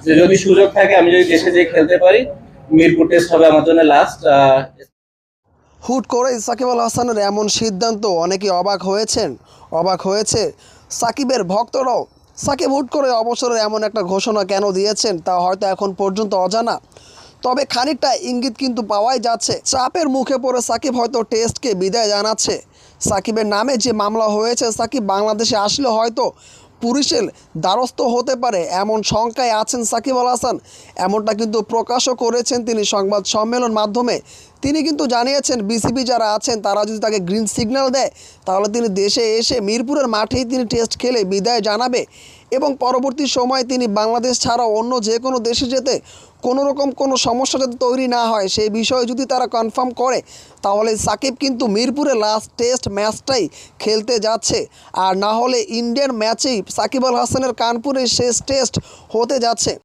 যে যদি সুযোগ থাকে আমি যদি দেশে যেয়ে খেলতে পারি, মিরপুর টেস্ট হবে আমার জন্য লাস্ট। হুট করে সাকিব আল হাসানের এমন সিদ্ধান্ত অনেকেই অবাক হয়েছে সাকিবের ভক্তরাও। সাকিব হুট করে অবসরের এমন একটা ঘোষণা কেন দিয়েছেন তা হয়তো এখন পর্যন্ত অজানা, তবে খানিকটা ইঙ্গিত কিন্তু পাওয়াই যাচ্ছে। চাপের মুখে পড়ে সাকিব হয়তো টেস্টকে বিদায় জানাচ্ছে। সাকিবের নামে যে মামলা হয়েছে, সাকিব বাংলাদেশে আসলে হয়তো পুলিশের দ্বারস্থ হতে পারে এমন শঙ্কায় আছেন সাকিব আল হাসান। এমনটা কিন্তু প্রকাশও করেছেন তিনি সংবাদ সম্মেলন মাধ্যমে। তিনি কিন্তু জানিয়েছেন বিসিবি যারা আছেন তারা যদি তাকে গ্রিন সিগন্যাল দেয় তাহলে তিনি দেশে এসে মিরপুরের মাঠেই তিনি টেস্ট খেলে বিদায় জানাবে এবং পরবর্তী সময়ে তিনি বাংলাদেশ ছাড়াও অন্য যে কোনো দেশে যেতে কোনো সমস্যা যাতে তৈরি না হয় সেই বিষয়ে যদি তারা কনফার্ম করে তাহলে সাকিব কিন্তু মিরপুরে লাস্ট টেস্ট ম্যাচটাই খেলতে যাচ্ছে। আর না হলে ইন্ডিয়ান ম্যাচেই সাকিব আল হাসানের কানপুরে শেষ টেস্ট হতে যাচ্ছে।